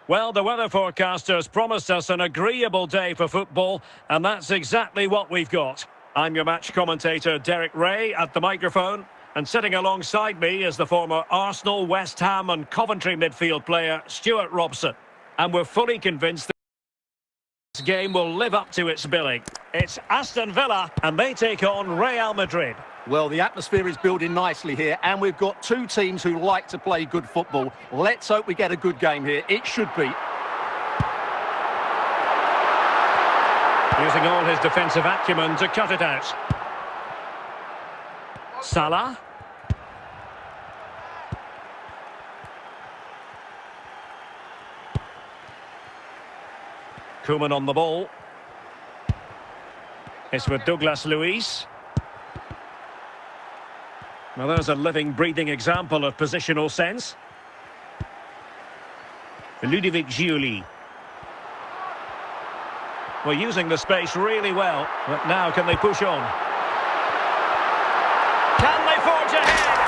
Well, the weather forecasters promised us an agreeable day for football, and that's exactly what we've got. I'm your match commentator, Derek Ray, at the microphone, and sitting alongside me is the former Arsenal, West Ham and Coventry midfield player, Stuart Robson. And we're fully convinced that this game will live up to its billing. It's Aston Villa, and they take on Real Madrid. Well, the atmosphere is building nicely here, and we've got two teams who like to play good football. Let's hope we get a good game here. It should be. Using all his defensive acumen to cut it out. Salah. Koeman on the ball. It's with Douglas Luiz. Well, there's a living, breathing example of positional sense. Ludovic Giuly. Well, using the space really well, but now can they push on? Can they forge ahead?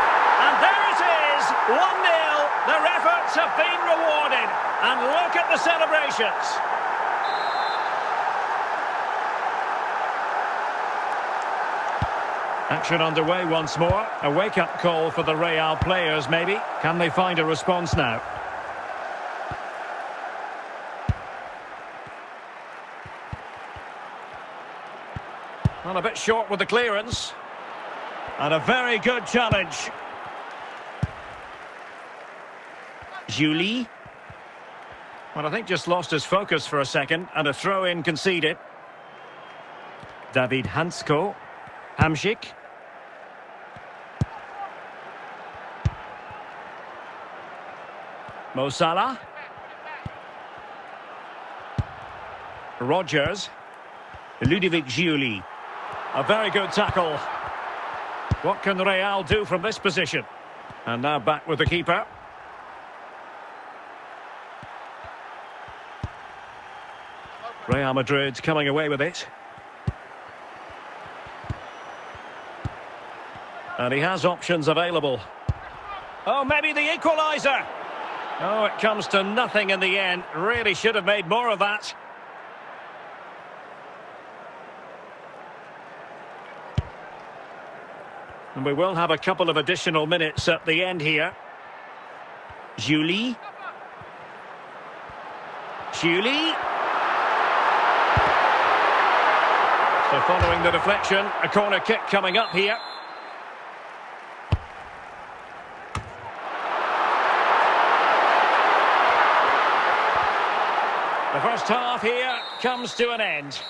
And there it is, 1-0. Their efforts have been rewarded. And look at the celebrations. Action underway once more. A wake-up call for the Real players, maybe. Can they find a response now? Well, a bit short with the clearance. And a very good challenge. Giuly. Well, I think just lost his focus for a second. And a throw-in conceded. David Hansko. Hamšík. Mo Salah. Rodgers. Ludovic Giuly. A very good tackle. What can Real do from this position? And now back with the keeper. Real Madrid coming away with it. And he has options available. Oh, maybe the equaliser. Oh, it comes to nothing in the end. Really should have made more of that. And we will have a couple of additional minutes at the end here. Giuly. Giuly. So following the deflection, a corner kick coming up here. The first half here comes to an end.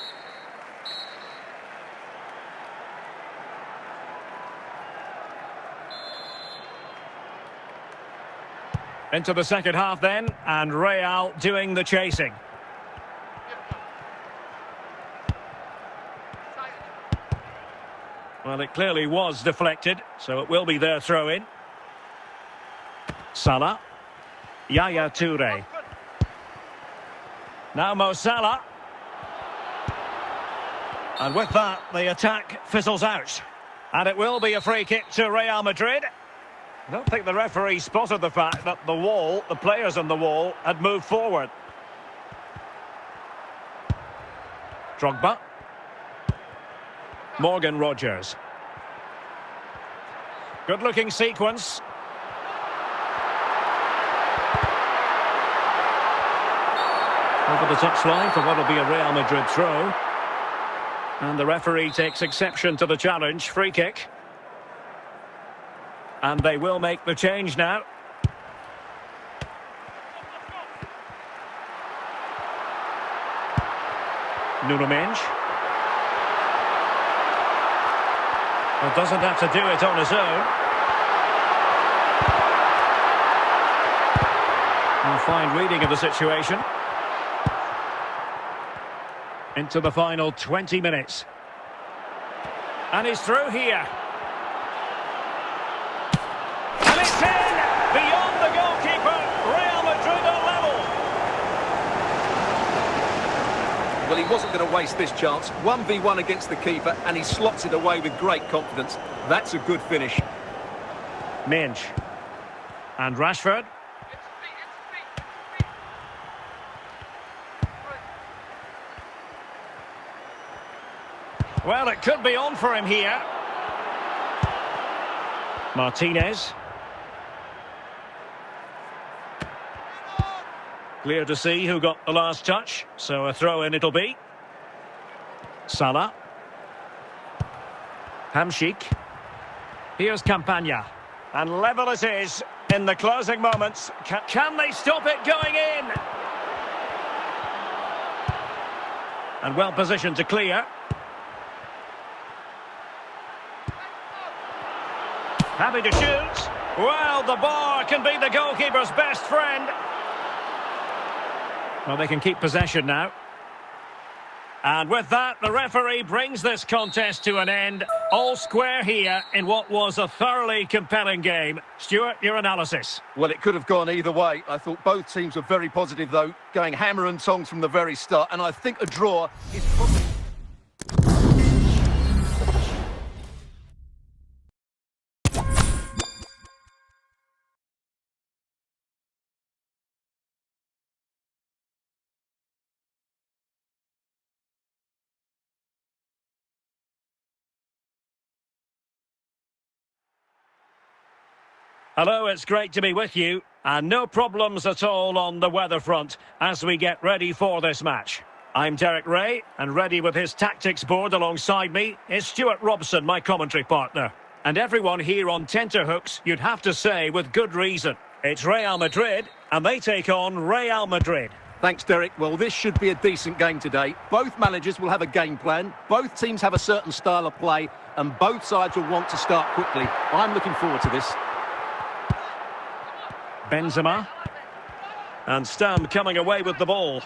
Into the second half then, and Real doing the chasing. Well, it clearly was deflected, so it will be their throw-in. Salah. Yaya Toure. Now Mo Salah. And with that, the attack fizzles out. And it will be a free kick to Real Madrid. I don't think the referee spotted the fact that the players on the wall, had moved forward. Drogba. Morgan Rodgers. Good-looking sequence. Over the touchline for what will be a Real Madrid throw. And the referee takes exception to the challenge. Free kick. And they will make the change now. Nuno Mendes. Well, doesn't have to do it on his own. A fine reading of the situation. Into the final 20 minutes. And he's through here. And it's in! Beyond the goalkeeper, Real Madrid are level. Well, he wasn't going to waste this chance. 1v1 against the keeper, and he slots it away with great confidence. That's a good finish. Mendes. And Rashford. Well, it could be on for him here. Martinez. Clear to see who got the last touch, so a throw-in it'll be. Salah. Hamšík. Here's Campagna. And level it is in the closing moments. Can they stop it going in? And well positioned to clear. Happy to shoot. Well, the bar can be the goalkeeper's best friend. Well, they can keep possession now. And with that, the referee brings this contest to an end. All square here in what was a thoroughly compelling game. Stuart, your analysis? Well, it could have gone either way. I thought both teams were very positive, though, going hammer and tongs from the very start. And I think a draw is probably... Hello, it's great to be with you. And no problems at all on the weather front as we get ready for this match. I'm Derek Ray, and ready with his tactics board alongside me is Stuart Robson, my commentary partner. And everyone here on tenterhooks, you'd have to say with good reason. It's Real Madrid, and they take on Real Madrid. Thanks, Derek. Well, this should be a decent game today. Both managers will have a game plan. Both teams have a certain style of play, and both sides will want to start quickly. I'm looking forward to this. Benzema. And Stam coming away with the ball.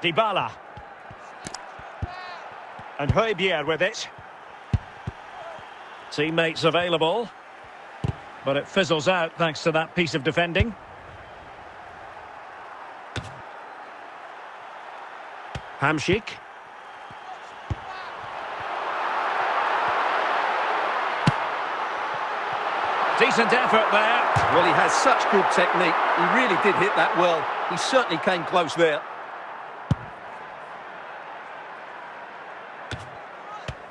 Dybala. And Højbjerg with it. Teammates available. But it fizzles out thanks to that piece of defending. Hamšík. Decent effort there. Well, he has such good technique. He really did hit that well. He certainly came close there.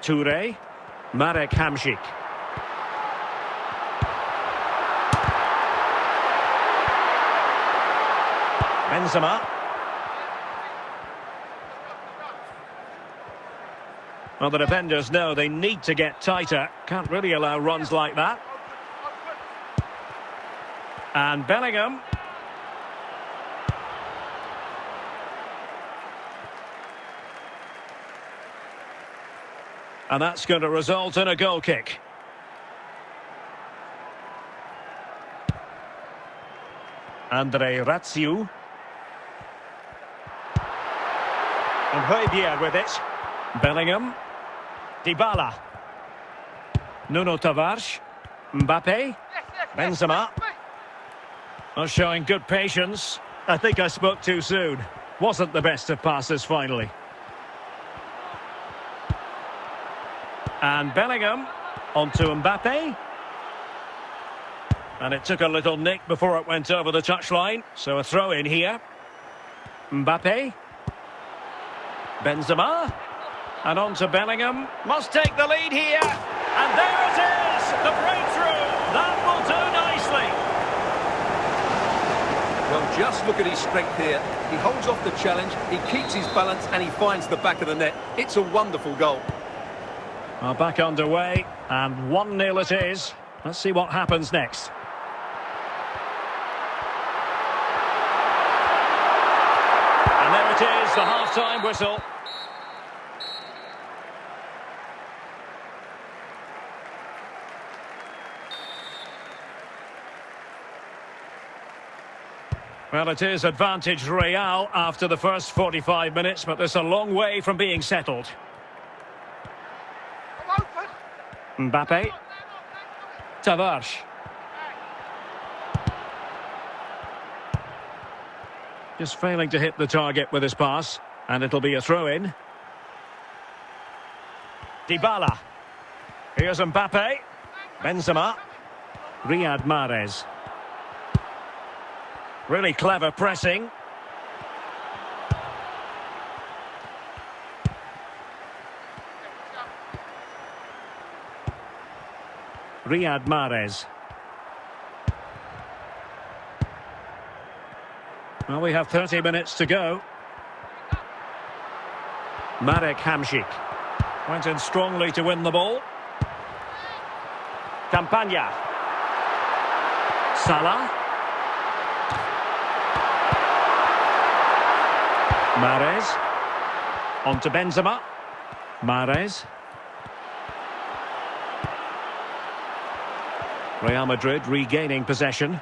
Toure. Marek Hamšík. Benzema. Well, the defenders know they need to get tighter. Can't really allow runs like that. And Bellingham. And that's going to result in a goal kick. André Rațiu. And Højbjerg with it. Bellingham. Dybala. Nuno Tavares. Mbappe. Benzema. Well, showing good patience. I think I spoke too soon. Wasn't the best of passes finally. And Bellingham onto Mbappe. And it took a little nick before it went over the touchline. So a throw in here. Mbappe. Benzema. And on to Bellingham. Must take the lead here. And there it is! The breakthrough! That will do nicely. Well, just look at his strength here. He holds off the challenge, he keeps his balance, and he finds the back of the net. It's a wonderful goal. Well, back underway, and 1-0 it is. Let's see what happens next. And there it is, the half-time whistle. Well, it is advantage Real after the first 45 minutes, but there's a long way from being settled. Mbappe. Tavares. Just failing to hit the target with his pass, and it'll be a throw-in. Dybala. Here's Mbappe. Benzema. Riyad Mahrez. Really clever pressing. Riyad Mahrez. Well, we have 30 minutes to go. Marek Hamšík went in strongly to win the ball. Campaña. Salah. Mahrez. On to Benzema. Mahrez. Real Madrid regaining possession.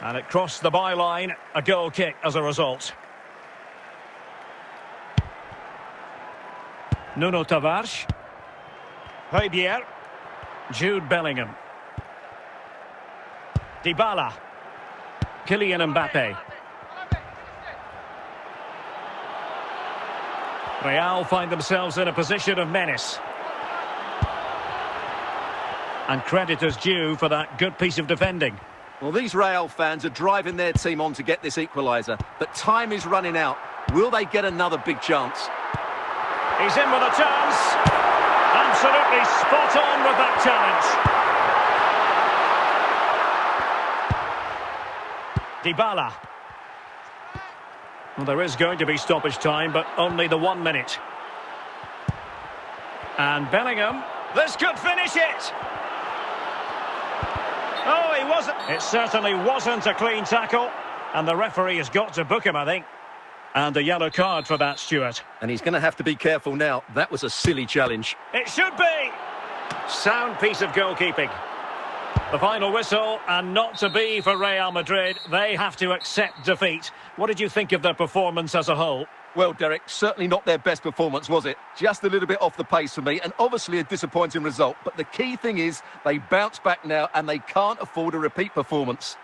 And it crossed the byline, a goal kick as a result. Nuno Tavares. Højbjerg. Jude Bellingham. Dybala. Kylian Mbappe. Real find themselves in a position of menace. And credit is due for that good piece of defending. Well, these Real fans are driving their team on to get this equaliser, but time is running out. Will they get another big chance? He's in with a chance. Absolutely spot on with that challenge. Dybala. Well, there is going to be stoppage time, but only the 1 minute. And Bellingham. This could finish it. Oh, he wasn't. It certainly wasn't a clean tackle. And the referee has got to book him, I think. And a yellow card for that, Stuart. And he's going to have to be careful now. That was a silly challenge. It should be. Sound piece of goalkeeping. The final whistle, and not to be for Real Madrid. They have to accept defeat. What did you think of their performance as a whole? Well, Derek, certainly not their best performance, was it? Just a little bit off the pace for me, and obviously a disappointing result. But the key thing is they bounce back now, and they can't afford a repeat performance.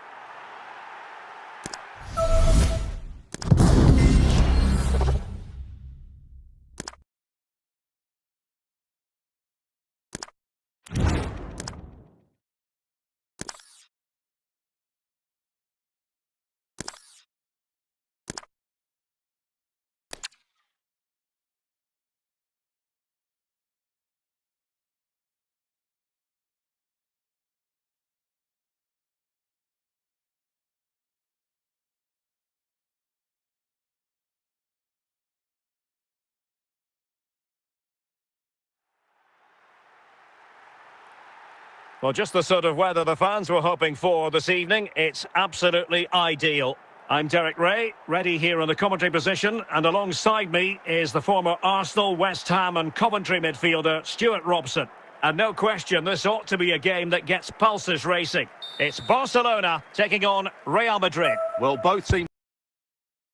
Well, just the sort of weather the fans were hoping for this evening. It's absolutely ideal. I'm Derek Ray, ready here in the commentary position, and alongside me is the former Arsenal, West Ham and Coventry midfielder Stuart Robson. And no question, this ought to be a game that gets pulses racing. It's Barcelona taking on Real Madrid. Well, both teams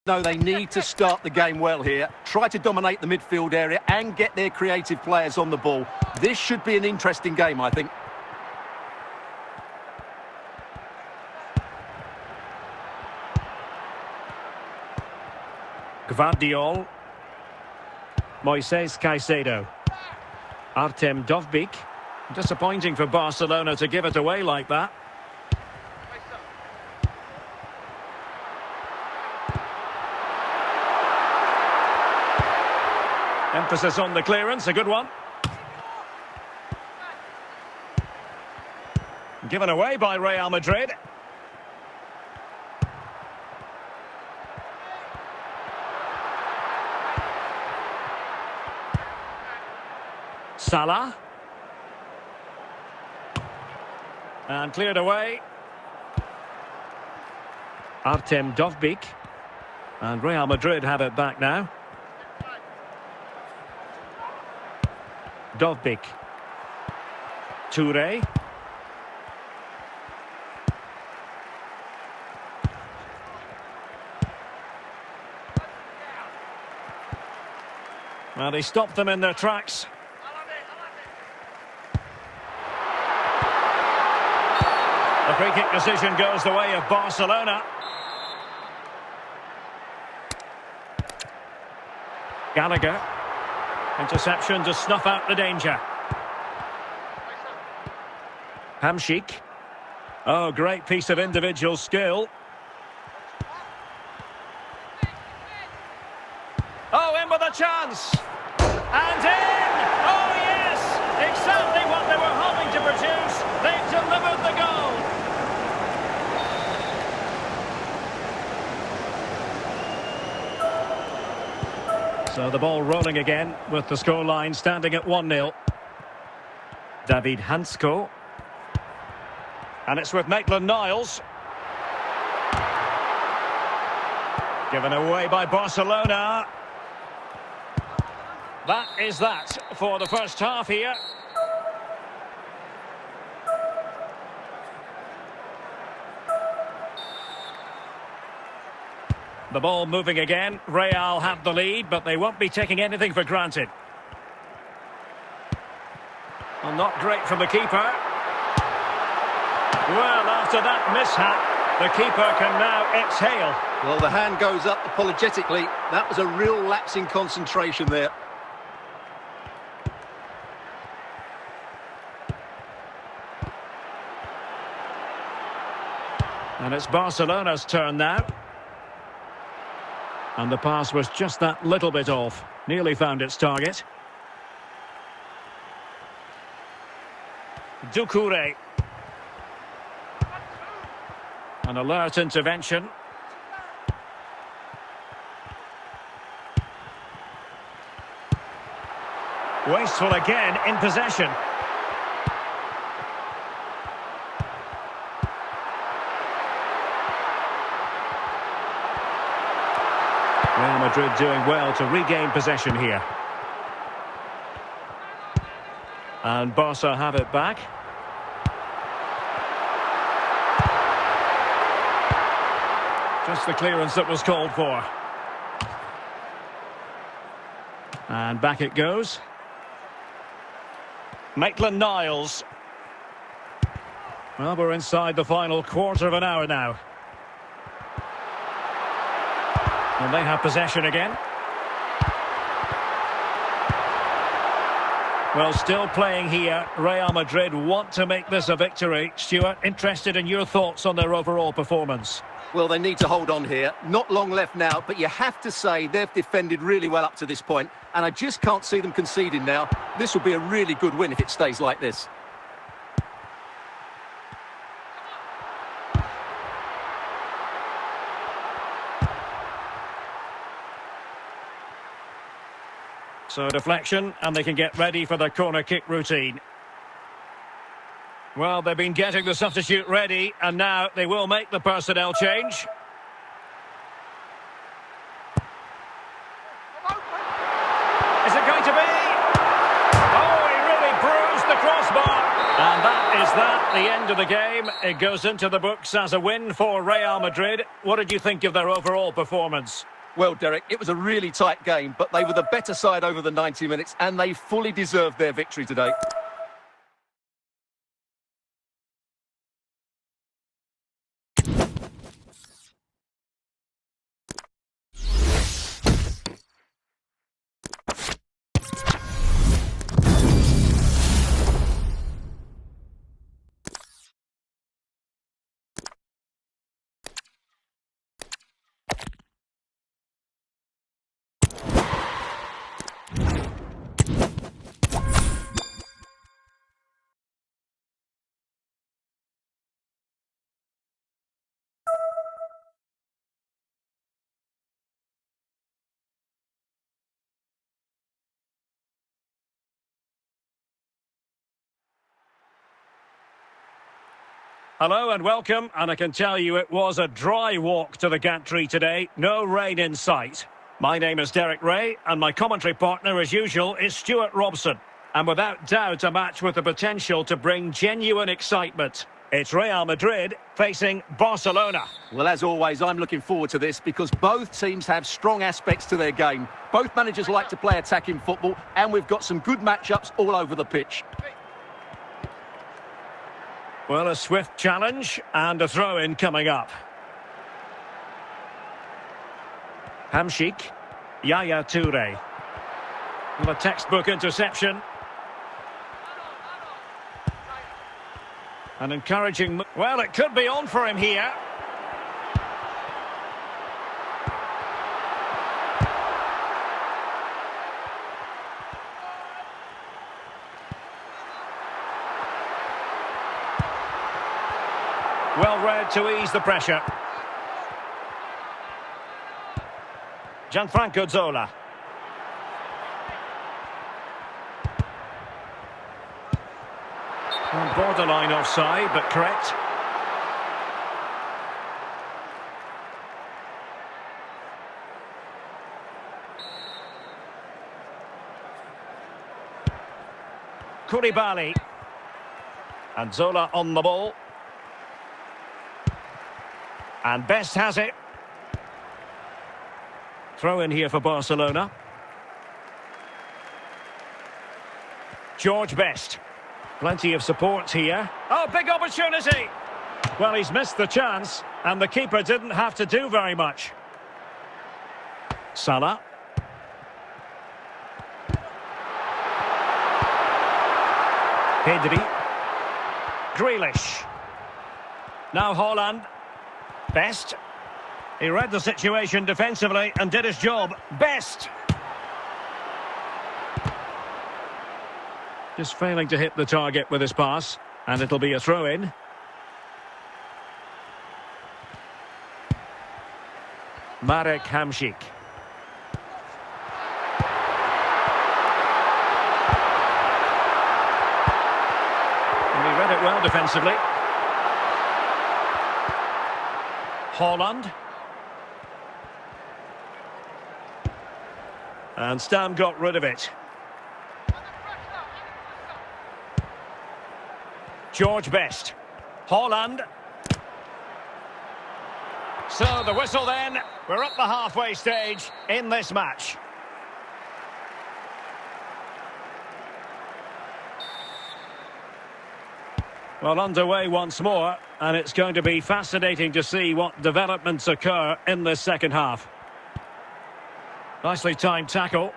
know they need to start the game well here, try to dominate the midfield area and get their creative players on the ball. This should be an interesting game, I think. Gvardiol. Moises Caicedo. Artem Dovbyk. Disappointing for Barcelona to give it away like that. Emphasis on the clearance, a good one. Given away by Real Madrid. Salah. And cleared away. Artem Dovbyk. And Real Madrid have it back now. Dovbyk. Touré. Well, he stopped them in their tracks. The free kick decision goes the way of Barcelona. Gallagher. Interception to snuff out the danger. Hamšík. Oh, great piece of individual skill. Oh, in with a chance. And in! So the ball rolling again with the scoreline standing at 1-0. David Hansko. And it's with Maitland-Niles. Given away by Barcelona. That is that for the first half here. The ball moving again. Real have the lead, but they won't be taking anything for granted. Well, not great from the keeper. Well, after that mishap, the keeper can now exhale. Well, the hand goes up apologetically. That was a real lapse in concentration there. And it's Barcelona's turn now. And the pass was just that little bit off. Nearly found its target. Doucouré. An alert intervention. Wasteful again in possession. Real Madrid doing well to regain possession here. And Barca have it back. Just the clearance that was called for. And back it goes. Maitland-Niles. Well, we're inside the final quarter of an hour now. And they have possession again. Well, still playing here. Real Madrid want to make this a victory. Stuart, interested in your thoughts on their overall performance? Well, they need to hold on here. Not long left now, but you have to say they've defended really well up to this point, and I just can't see them conceding now. This will be a really good win if it stays like this. So deflection, and they can get ready for the corner kick routine. Well, they've been getting the substitute ready, and now they will make the personnel change. Is it going to be? Oh, he really bruised the crossbar. And that is that, the end of the game. It goes into the books as a win for Real Madrid. What did you think of their overall performance? Well, Derek, it was a really tight game, but they were the better side over the 90 minutes, and they fully deserved their victory today. Hello and welcome, and I can tell you it was a dry walk to the gantry today, no rain in sight. My name is Derek Ray, and my commentary partner as usual is Stuart Robson. And without doubt a match with the potential to bring genuine excitement. It's Real Madrid facing Barcelona. Well, as always, I'm looking forward to this because both teams have strong aspects to their game. Both managers like to play attacking football, and we've got some good matchups all over the pitch. Well, a swift challenge and a throw-in coming up. Hamšík, Yaya Touré. Well, a textbook interception. An encouraging... Well, it could be on for him here. Well read to ease the pressure. Gianfranco Zola. Well, borderline offside, but correct. Koulibaly. And Zola on the ball. And Best has it. Throw in here for Barcelona. George Best. Plenty of support here. Oh, big opportunity! Well, he's missed the chance, and the keeper didn't have to do very much. Salah. Pedri. Grealish. Now Haaland. Best. He read the situation defensively and did his job. Best. Just failing to hit the target with his pass. And it'll be a throw-in. Marek Hamšík. And he read it well defensively. Haaland. And Stam got rid of it. George Best. Haaland. So the whistle then. We're up the halfway stage in this match. Well, underway once more, and it's going to be fascinating to see what developments occur in this second half. Nicely timed tackle.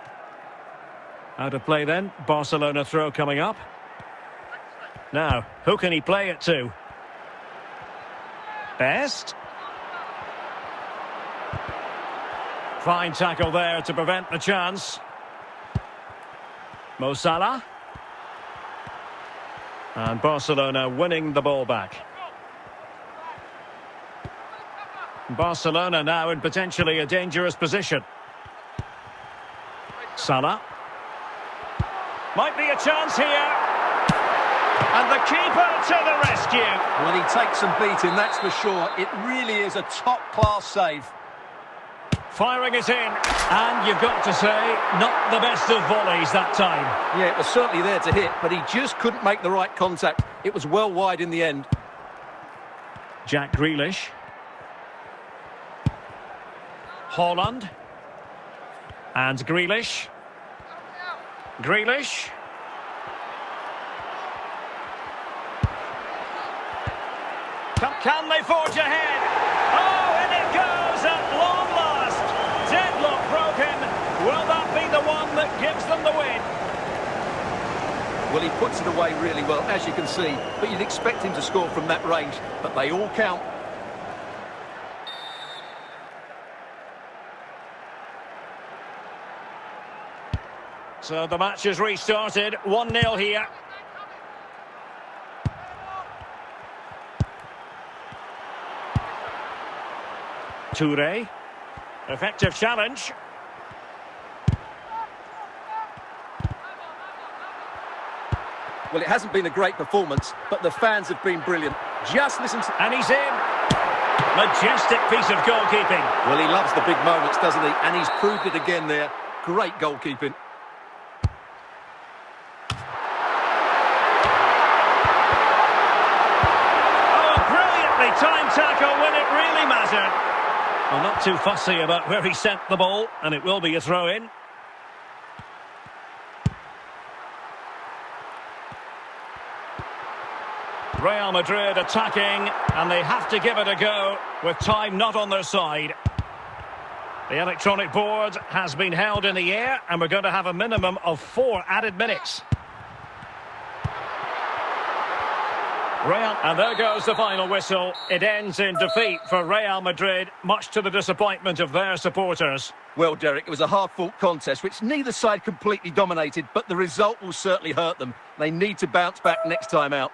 Out of play then. Barcelona throw coming up. Now, who can he play it to? Best. Fine tackle there to prevent the chance. Mo Salah. And Barcelona winning the ball back. Barcelona now in potentially a dangerous position. Salah. Might be a chance here. And the keeper to the rescue. Well, he takes some beating, that's for sure. It really is a top-class save. Firing it in. And you've got to say, not the best of volleys that time. Yeah, it was certainly there to hit, but he just couldn't make the right contact. It was well wide in the end. Jack Grealish. Haaland. And Grealish. Grealish. Can they forge ahead? Oh, and it goes at long last. Deadlock broken. Will that be the one that gives them the win? Well, he puts it away really well, as you can see. But you'd expect him to score from that range. But they all count. So the match has restarted. 1-0 here. Touré. Effective challenge. Well, it hasn't been a great performance, but the fans have been brilliant. Just listen to... And he's in. Majestic piece of goalkeeping. Well, he loves the big moments, doesn't he? And he's proved it again there. Great goalkeeping. Oh, a brilliantly timed tackle when it really mattered. Well, not too fussy about where he sent the ball, and it will be a throw-in. Real Madrid attacking, and they have to give it a go with time not on their side. The electronic board has been held in the air, and we're going to have a minimum of 4 added minutes. Real, and there goes the final whistle. It ends in defeat for Real Madrid, much to the disappointment of their supporters. Well, Derek, it was a hard-fought contest, which neither side completely dominated, but the result will certainly hurt them. They need to bounce back next time out.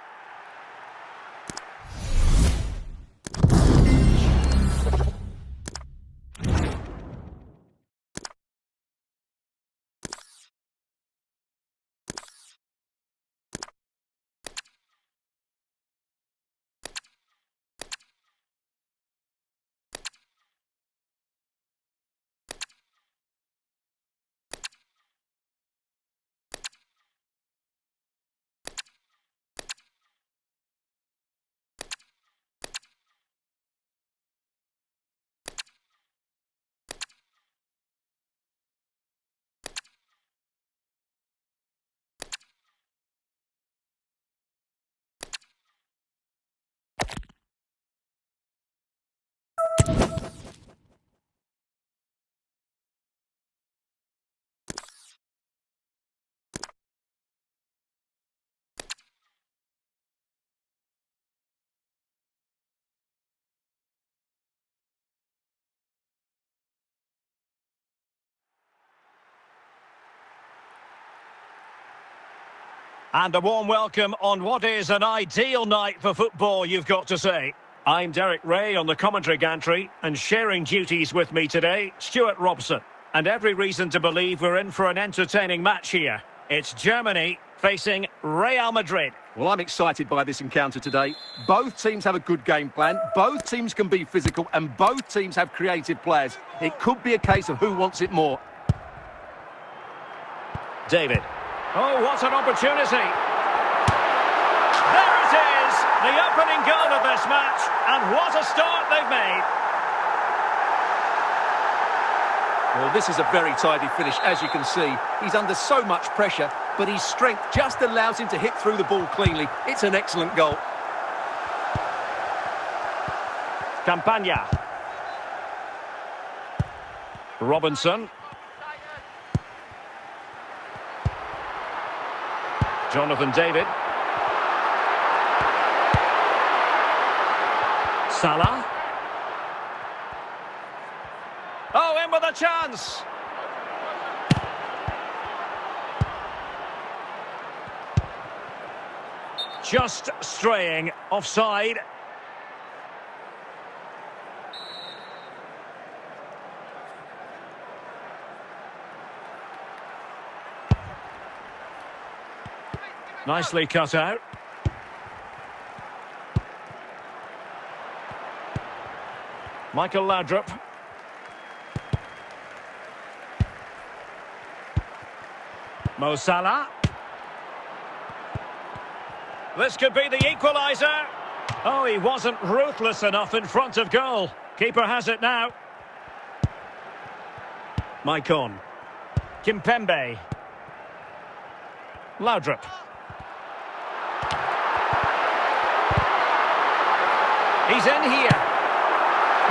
And a warm welcome on what is an ideal night for football, you've got to say. I'm Derek Ray on the commentary gantry, and sharing duties with me today, Stuart Robson. And every reason to believe we're in for an entertaining match here. It's Germany facing Real Madrid. Well, I'm excited by this encounter today. Both teams have a good game plan, both teams can be physical, and both teams have creative players. It could be a case of who wants it more. David. Oh, what an opportunity. There it is, the opening goal of this match, and what a start they've made. Well, this is a very tidy finish, as you can see. He's under so much pressure, but his strength just allows him to hit through the ball cleanly. It's an excellent goal. Campagna. Robinson. Jonathan David. Salah. Oh, in with a chance. Just straying offside. Nicely cut out. Michael Laudrup. Mo Salah. This could be the equaliser. Oh, he wasn't ruthless enough in front of goal. Keeper has it now. Maicon. Kimpembe. Laudrup. He's in here.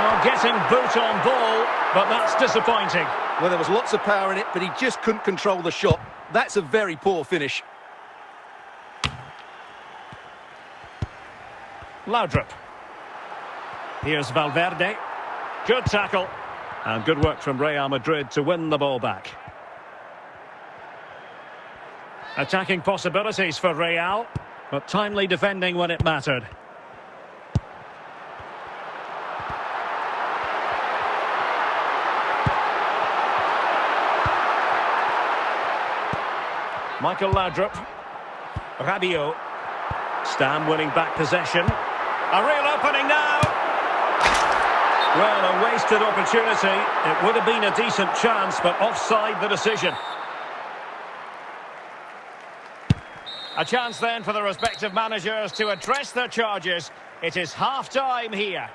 Oh, getting boot on ball, but that's disappointing. Well, there was lots of power in it, but he just couldn't control the shot. That's a very poor finish. Laudrup. Here's Valverde. Good tackle. And good work from Real Madrid to win the ball back. Attacking possibilities for Real, but timely defending when it mattered. Michael Laudrup. Rabiot. Stam winning back possession. A real opening now. Well, a wasted opportunity. It would have been a decent chance, but offside the decision. A chance then for the respective managers to address their charges. It is half-time here.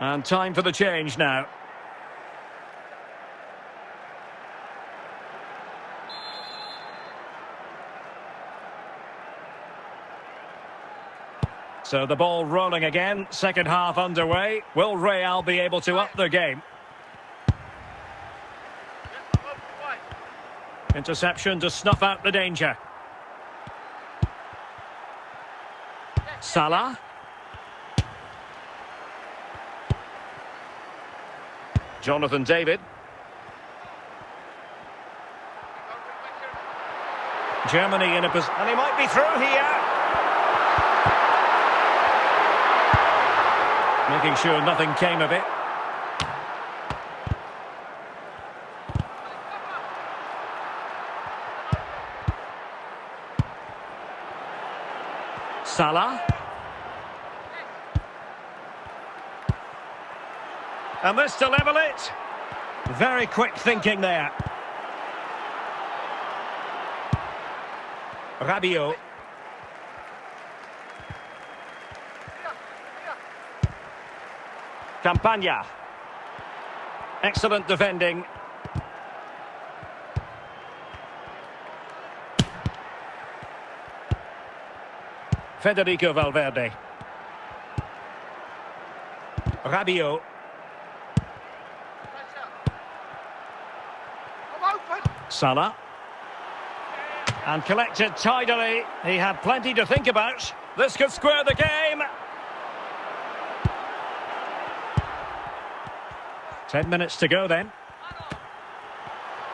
And time for the change now. So the ball rolling again, second half underway. Will Real be able to up their game? Interception to snuff out the danger. Salah. Jonathan David. Germany in a position, and he might be through here. Making sure nothing came of it. Salah. And this to level it. Very quick thinking there. Rabiot. Campagna. Excellent defending. Federico Valverde. Rabiot. Salah. And collected tidily. He had plenty to think about. This could square the game. 10 minutes to go then.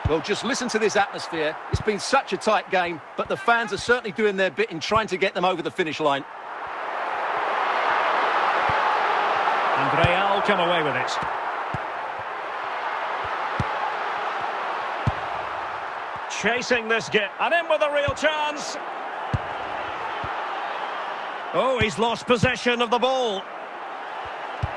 Well, just listen to this atmosphere. It's been such a tight game, but the fans are certainly doing their bit in trying to get them over the finish line. And Real come away with it. Chasing this game, and in with a real chance. Oh, he's lost possession of the ball.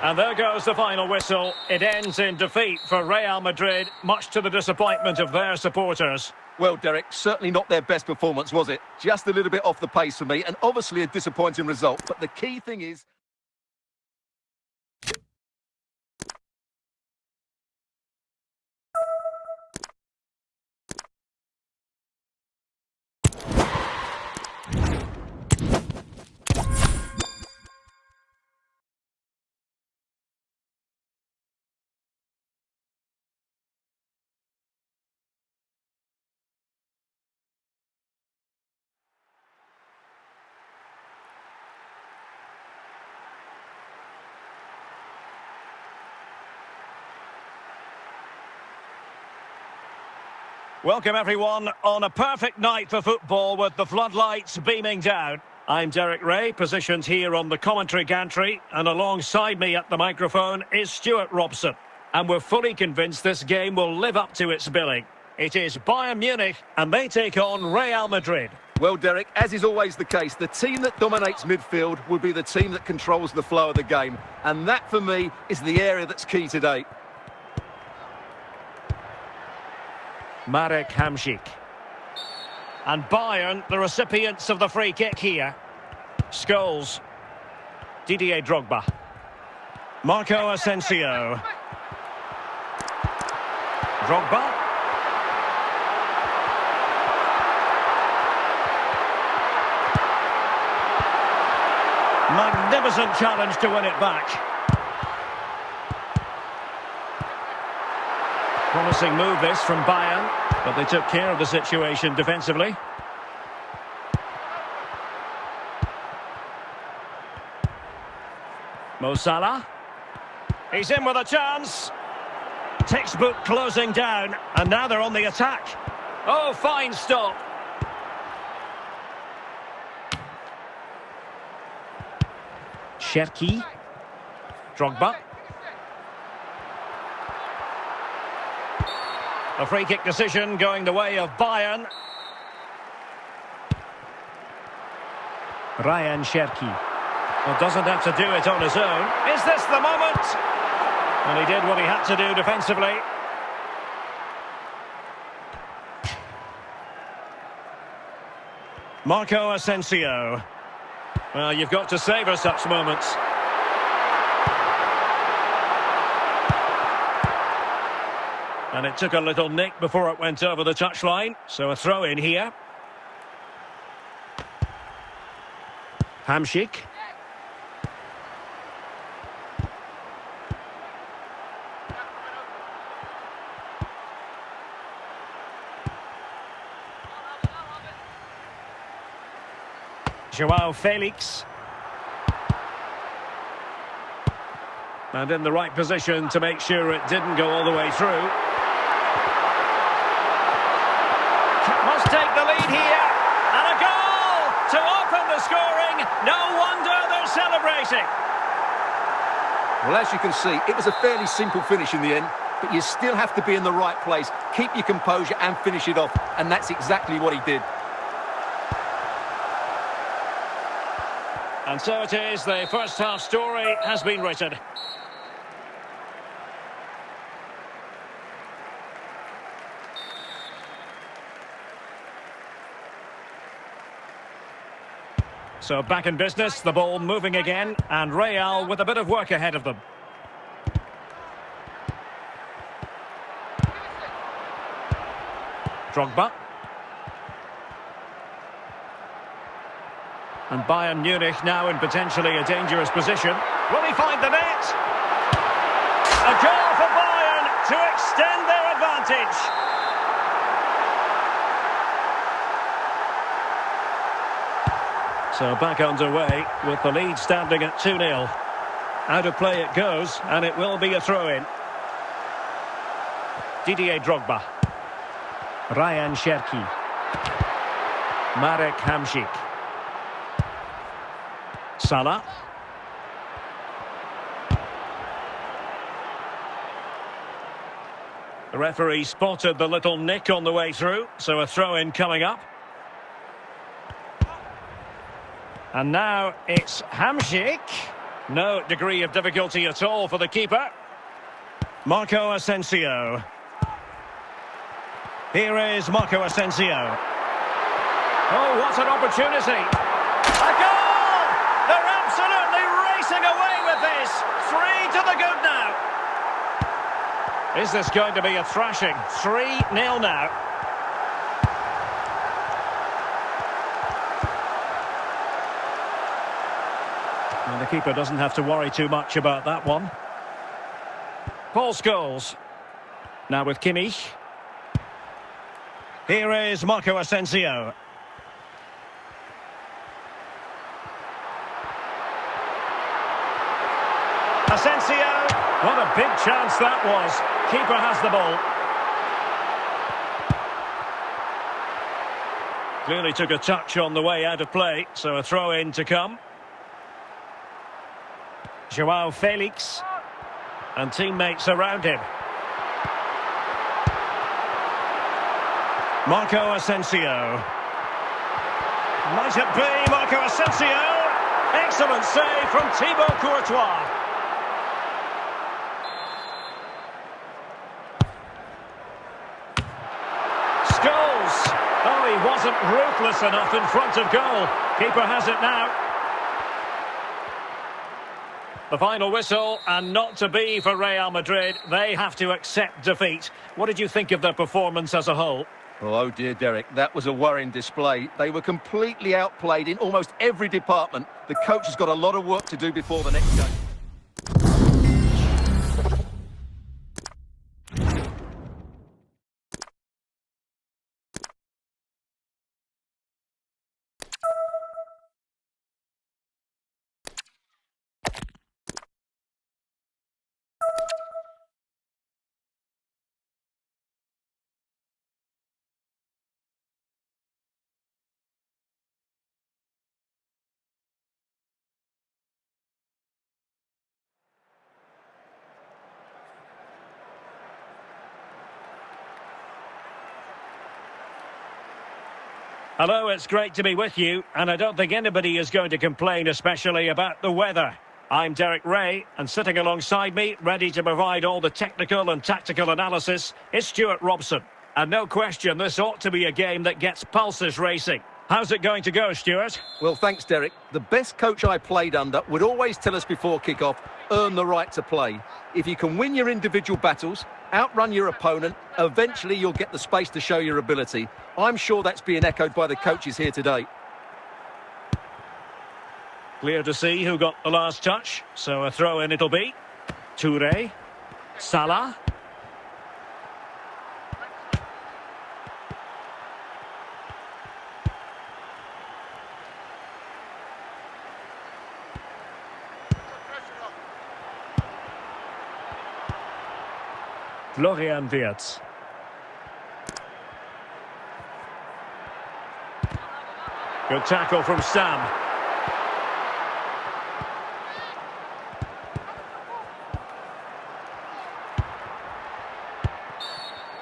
And there goes the final whistle. It ends in defeat for Real Madrid, much to the disappointment of their supporters. Well, Derek, certainly not their best performance, was it? Just a little bit off the pace for me, and obviously a disappointing result. But the key thing is... Welcome everyone on a perfect night for football with the floodlights beaming down. I'm Derek Ray, positioned here on the commentary gantry, and alongside me at the microphone is Stuart Robson. And we're fully convinced this game will live up to its billing. It is Bayern Munich and they take on Real Madrid. Well, Derek, as is always the case, the team that dominates midfield will be the team that controls the flow of the game. And that, for me, is the area that's key today. Marek Hamšík. And Bayern, the recipients of the free kick here. Scholes. Didier Drogba. Marco Asensio. Drogba. Magnificent challenge to win it back. Promising move this from Bayern, but they took care of the situation defensively. Mo Salah. He's in with a chance. Textbook closing down, and now they're on the attack. Oh, fine stop. Cherki. Drogba. A free kick decision going the way of Bayern. Ryan Cherki. Well, doesn't have to do it on his own. Is this the moment? And he did what he had to do defensively. Marco Asensio. Well, you've got to savour such moments. And it took a little nick before it went over the touchline. So a throw in here. Hamšík. João Felix. And in the right position to make sure it didn't go all the way through. Must take the lead here. And a goal to open the scoring. No wonder they're celebrating. Well, as you can see, it was a fairly simple finish in the end, but you still have to be in the right place, keep your composure and finish it off, and that's exactly what he did. And so it is, the first half story has been written. So back in business, the ball moving again, and Real with a bit of work ahead of them. Drogba. And Bayern Munich now in potentially a dangerous position. Will he find the net? A goal for Bayern to extend their advantage. So back underway with the lead standing at 2-0. Out of play it goes, and it will be a throw-in. Didier Drogba. Ryan Cherki. Marek Hamšík. Salah. The referee spotted the little nick on the way through, so a throw-in coming up. And now it's Hamšík. No degree of difficulty at all for the keeper. Marco Asensio. Here is Marco Asensio. Oh, what an opportunity. A goal! They're absolutely racing away with this. 3 to the good now. Is this going to be a thrashing? 3-0 now. And the keeper doesn't have to worry too much about that one. Paul Scholes. Now with Kimmich. Here is Marco Asensio. Asensio. What a big chance that was. Keeper has the ball. Clearly took a touch on the way out of play, so a throw-in to come. João Felix. And teammates around him. Marco Asensio. Might it be Marco Asensio? Excellent save from Thibaut Courtois. Scholes. Oh, he wasn't ruthless enough in front of goal. Keeper has it now. The final whistle, and not to be for Real Madrid. They have to accept defeat. What did you think of their performance as a whole? Oh dear, Derek, that was a worrying display. They were completely outplayed in almost every department. The coach has got a lot of work to do before the next game. Hello, it's great to be with you, and I don't think anybody is going to complain, especially about the weather. I'm Derek Ray, and sitting alongside me, ready to provide all the technical and tactical analysis, is Stuart Robson. And no question, this ought to be a game that gets pulses racing. How's it going to go, Stuart? Well, thanks, Derek. The best coach I played under would always tell us before kick-off, earn the right to play. If you can win your individual battles, outrun your opponent, eventually you'll get the space to show your ability. I'm sure that's being echoed by the coaches here today. Clear to see who got the last touch, so a throw-in it'll be. Touré. Salah. Florian Wirtz. Good tackle from Sam.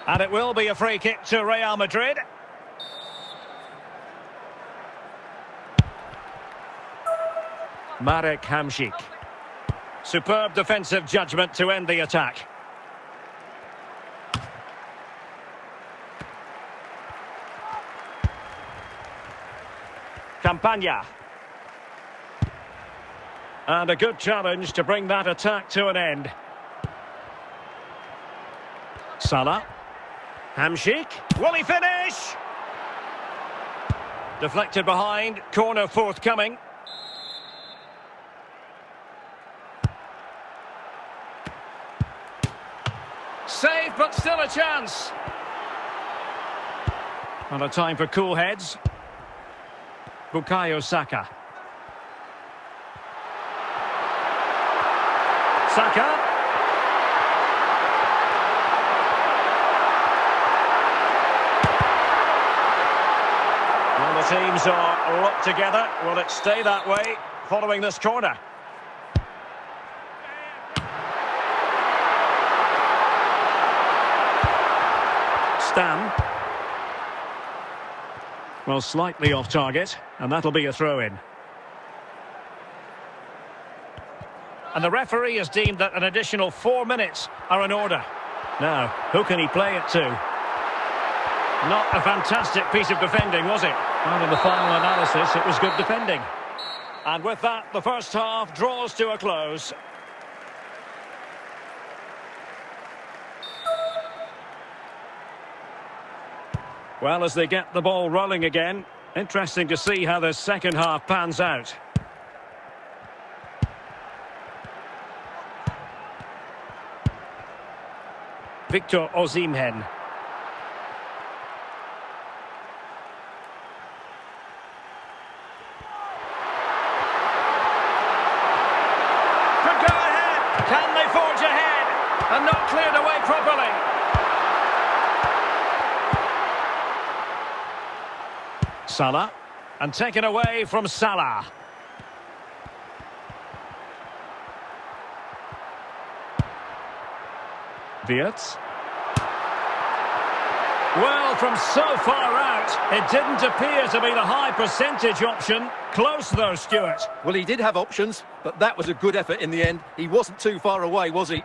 And it will be a free kick to Real Madrid. Marek Hamšík. Superb defensive judgment to end the attack. Campaña. And a good challenge to bring that attack to an end. Salah. Hamšík. Will he finish? Deflected behind. Corner forthcoming. Save, but still a chance. And a time for cool heads. Bukayo Saka. Saka. the teams are locked together. Will it stay that way following this corner? Stam. Well, slightly off target, and that'll be a throw-in. And the referee has deemed that an additional 4 minutes are in order. Now, who can he play it to? Not a fantastic piece of defending, was it? Well, in the final analysis, it was good defending. And with that, the first half draws to a close. Well, as they get the ball rolling again, interesting to see how the second half pans out. Victor Osimhen. Could go ahead. Can they forge ahead? And not cleared away properly. Salah. And taken away from Salah. Wirtz. Well, from so far out, it didn't appear to be the high percentage option. Close though, Stuart. Well, he did have options, but that was a good effort in the end. He wasn't too far away, was he?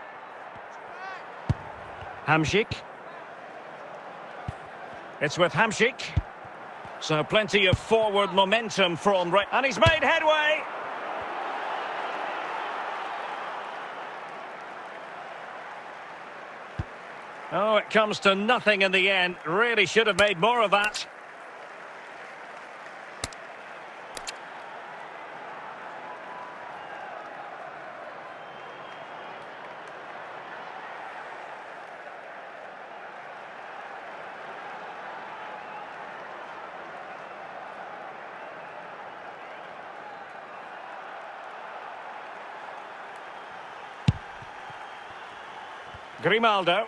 Hamšík. It's with Hamšík. So plenty of forward momentum from... And he's made headway! Oh, it comes to nothing in the end. Really should have made more of that. Grimaldo.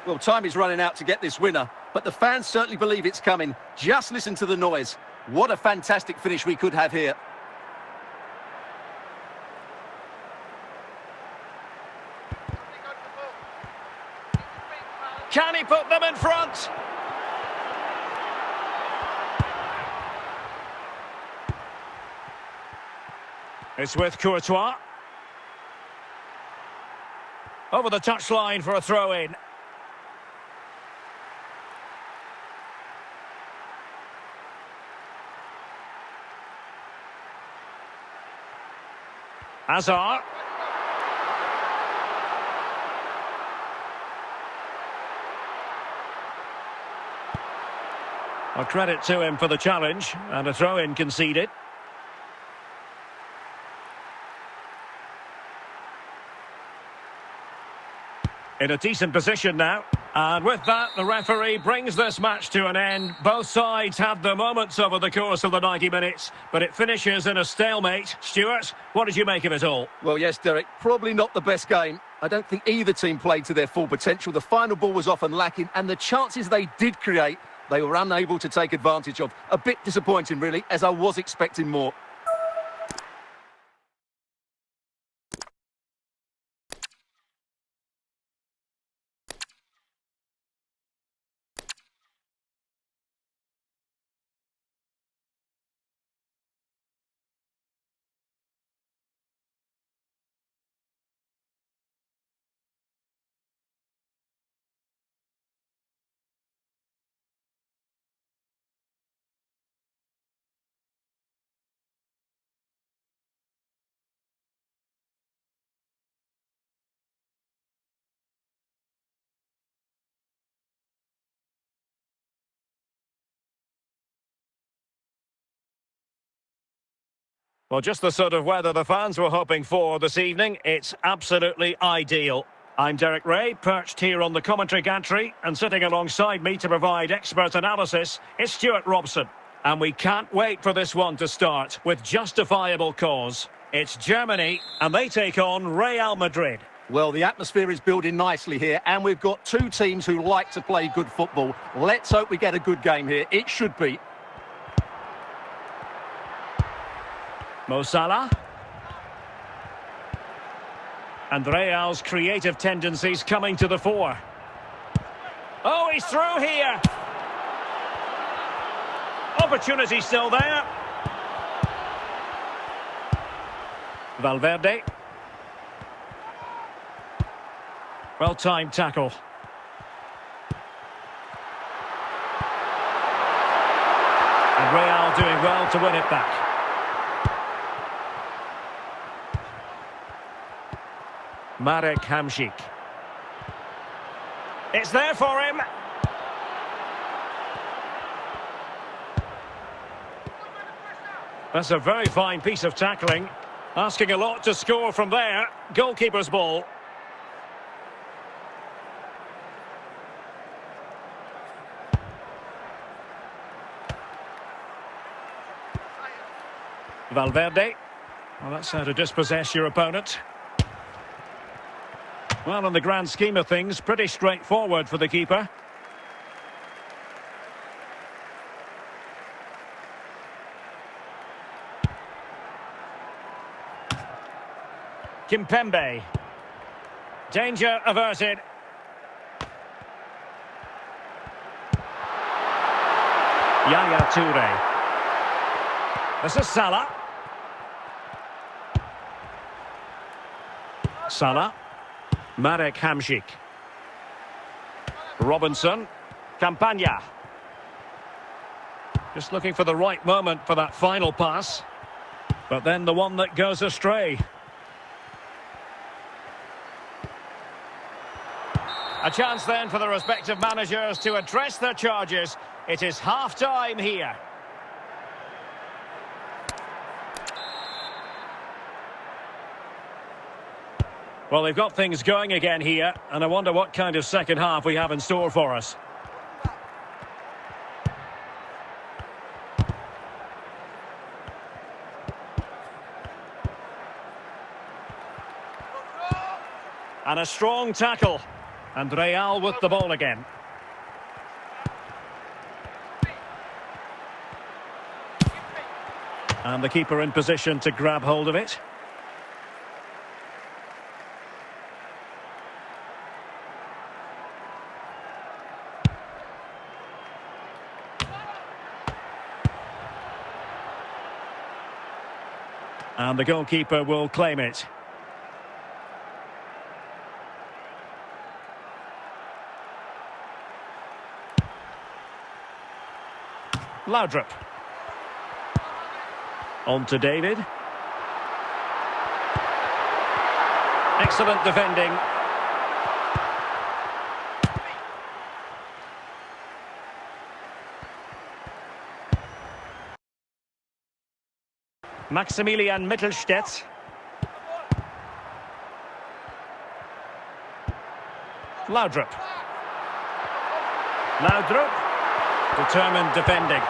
Well, time is running out to get this winner, but the fans certainly believe it's coming. Just listen to the noise. What a fantastic finish we could have here. Can he put them in front? It's with Courtois. Over the touchline for a throw-in. Hazard. Well, credit to him for the challenge, and a throw-in conceded. In a decent position now. And with that, the referee brings this match to an end. Both sides had their moments over the course of the 90 minutes, but it finishes in a stalemate. Stuart, what did you make of it all? Well, yes, Derek, probably not the best game. I don't think either team played to their full potential. The final ball was often lacking, and the chances they did create, they were unable to take advantage of. A bit disappointing, really, as I was expecting more. Well, just the sort of weather the fans were hoping for this evening. It's absolutely ideal. I'm Derek Ray, perched here on the commentary gantry, and sitting alongside me to provide expert analysis is Stuart Robson. And we can't wait for this one to start with justifiable cause. It's Germany, and they take on Real Madrid. Well, the atmosphere is building nicely here, and we've got two teams who like to play good football. Let's hope we get a good game here. It should be. Mo Salah. And Real's creative tendencies coming to the fore. Oh, he's through here. Opportunity still there. Valverde. Well-timed tackle. And Real doing well to win it back. Marek Hamšík. It's there for him. That's a very fine piece of tackling. Asking a lot to score from there. Goalkeeper's ball. Valverde. Well, that's how to dispossess your opponent. Well, in the grand scheme of things, pretty straightforward for the keeper. Kimpembe. Danger averted. Yaya Toure. This is Salah. Salah. Marek Hamšík. Robinson. Campagna. Just looking for the right moment for that final pass. But then the one that goes astray. A chance then for the respective managers to address their charges. It is half-time here. Well, they've got things going again here, and I wonder what kind of second half we have in store for us. And a strong tackle. And Real with the ball again. And the keeper in position to grab hold of it. And the goalkeeper will claim it. Laudrup. On to David. Excellent defending. Maximilian Mittelstädt. Laudrup. Laudrup. Determined defending.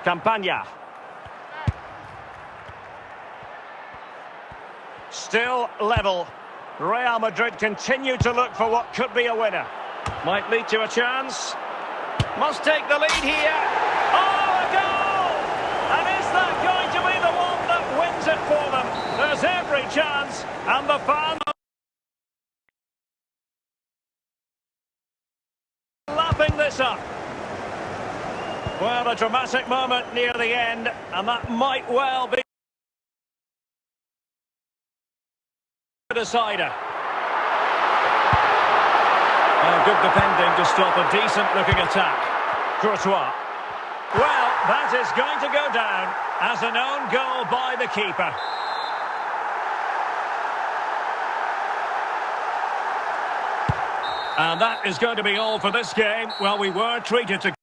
Campagna. Still level. Real Madrid continue to look for what could be a winner. Might lead to a chance. Must take the lead here. Oh, a goal! And is that going to be the one that wins it for them? There's every chance, and the fans lapping this up. Well, a dramatic moment near the end, and that might well be the decider. Oh, good defending to stop a decent-looking attack. Courtois. Well, that is going to go down as an own goal by the keeper. And that is going to be all for this game. Well, we were treated to